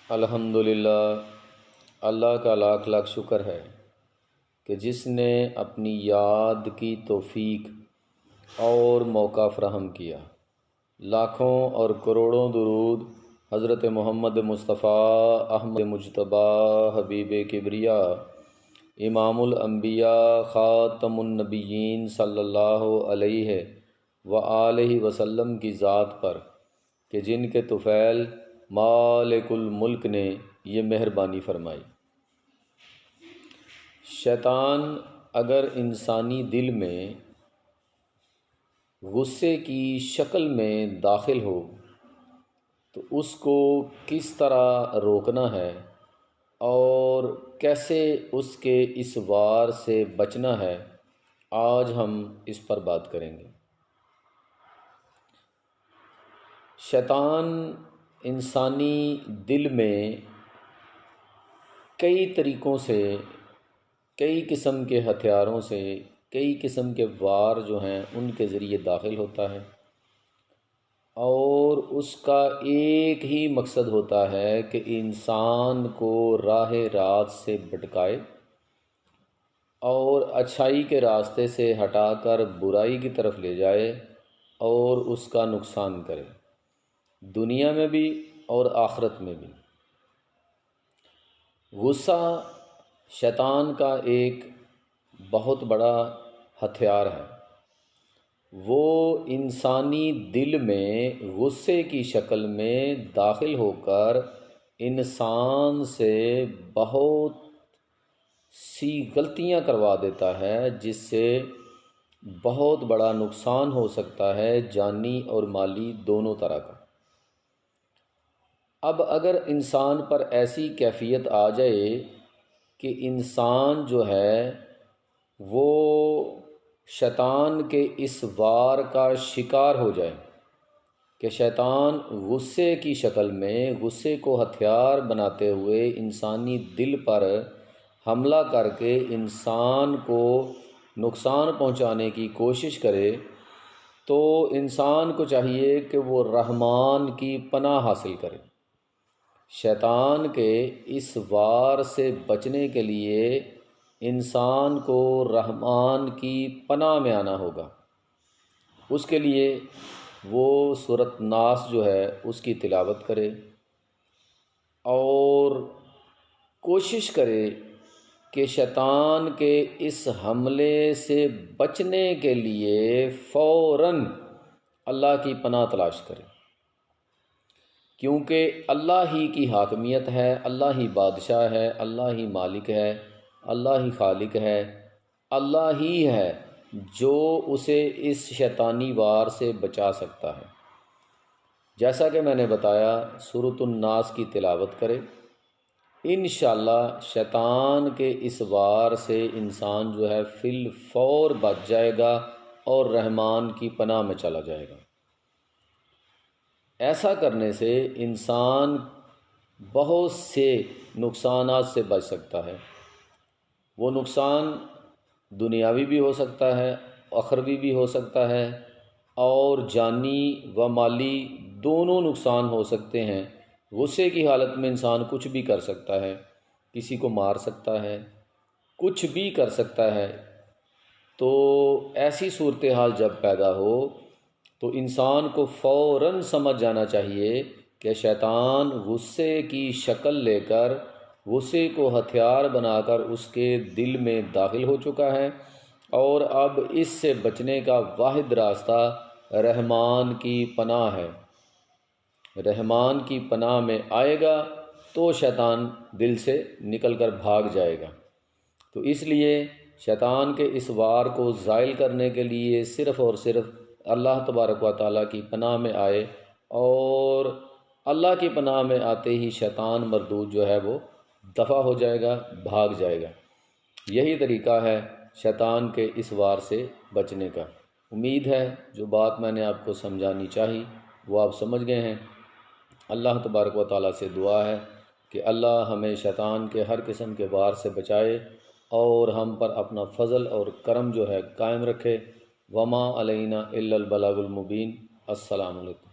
الحمدللہ، اللہ کا لاکھ لاکھ شکر ہے کہ جس نے اپنی یاد کی توفیق اور موقع فراہم کیا۔ لاکھوں اور کروڑوں درود حضرت محمد مصطفیٰ احمد مجتبی حبیب کبریا امام الانبیاء خاتم النبیین صلی اللہ علیہ وآلہ وسلم کی ذات پر کہ جن کے طفیل مالک الملک نے یہ مہربانی فرمائی۔ شیطان اگر انسانی دل میں غصے کی شکل میں داخل ہو تو اس کو کس طرح روکنا ہے اور کیسے اس کے اس وار سے بچنا ہے، آج ہم اس پر بات کریں گے۔ شیطان انسانی دل میں کئی طریقوں سے، کئی قسم کے ہتھیاروں سے، کئی قسم کے وار جو ہیں ان کے ذریعے داخل ہوتا ہے، اور اس کا ایک ہی مقصد ہوتا ہے کہ انسان کو راہ راست سے بھٹکائے اور اچھائی کے راستے سے ہٹا کر برائی کی طرف لے جائے اور اس کا نقصان کرے، دنیا میں بھی اور آخرت میں بھی۔ غصہ شیطان کا ایک بہت بڑا ہتھیار ہے۔ وہ انسانی دل میں غصے کی شکل میں داخل ہو کر انسان سے بہت سی غلطیاں کروا دیتا ہے، جس سے بہت بڑا نقصان ہو سکتا ہے، جانی اور مالی دونوں طرح کا۔ اب اگر انسان پر ایسی کیفیت آ جائے کہ انسان جو ہے وہ شیطان کے اس وار کا شکار ہو جائے کہ شیطان غصے کی شکل میں، غصے کو ہتھیار بناتے ہوئے انسانی دل پر حملہ کر کے انسان کو نقصان پہنچانے کی کوشش کرے، تو انسان کو چاہیے کہ وہ رحمان کی پناہ حاصل کرے۔ شیطان کے اس وار سے بچنے کے لیے انسان کو رحمان کی پناہ میں آنا ہوگا۔ اس کے لیے وہ سورۃ ناس جو ہے اس کی تلاوت کرے اور کوشش کرے کہ شیطان کے اس حملے سے بچنے کے لیے فوراً اللہ کی پناہ تلاش کرے، کیونکہ اللہ ہی کی حاکمیت ہے، اللہ ہی بادشاہ ہے، اللہ ہی مالک ہے، اللہ ہی خالق ہے، اللہ ہی ہے جو اسے اس شیطانی وار سے بچا سکتا ہے۔ جیسا کہ میں نے بتایا، سورۃ الناس کی تلاوت کرے، انشاءاللہ شیطان کے اس وار سے انسان جو ہے فی الفور بچ جائے گا اور رحمان کی پناہ میں چلا جائے گا۔ ایسا کرنے سے انسان بہت سے نقصانات سے بچ سکتا ہے۔ وہ نقصان دنیاوی بھی ہو سکتا ہے، اخروی بھی ہو سکتا ہے، اور جانی و مالی دونوں نقصان ہو سکتے ہیں۔ غصے کی حالت میں انسان کچھ بھی کر سکتا ہے، کسی کو مار سکتا ہے، کچھ بھی کر سکتا ہے۔ تو ایسی صورتحال جب پیدا ہو تو انسان کو فوراً سمجھ جانا چاہیے کہ شیطان غصے کی شکل لے کر، غصے کو ہتھیار بنا کر اس کے دل میں داخل ہو چکا ہے، اور اب اس سے بچنے کا واحد راستہ رحمان کی پناہ ہے۔ رحمان کی پناہ میں آئے گا تو شیطان دل سے نکل کر بھاگ جائے گا۔ تو اس لیے شیطان کے اس وار کو زائل کرنے کے لیے صرف اور صرف اللہ تبارک و تعالیٰ کی پناہ میں آئے، اور اللہ کی پناہ میں آتے ہی شیطان مردود جو ہے وہ دفع ہو جائے گا، بھاگ جائے گا۔ یہی طریقہ ہے شیطان کے اس وار سے بچنے کا۔ امید ہے جو بات میں نے آپ کو سمجھانی چاہی وہ آپ سمجھ گئے ہیں۔ اللہ تبارک و تعالیٰ سے دعا ہے کہ اللہ ہمیں شیطان کے ہر قسم کے وار سے بچائے اور ہم پر اپنا فضل اور کرم جو ہے قائم رکھے۔ وما علینا الا البلاغ المبین۔ السلام علیکم۔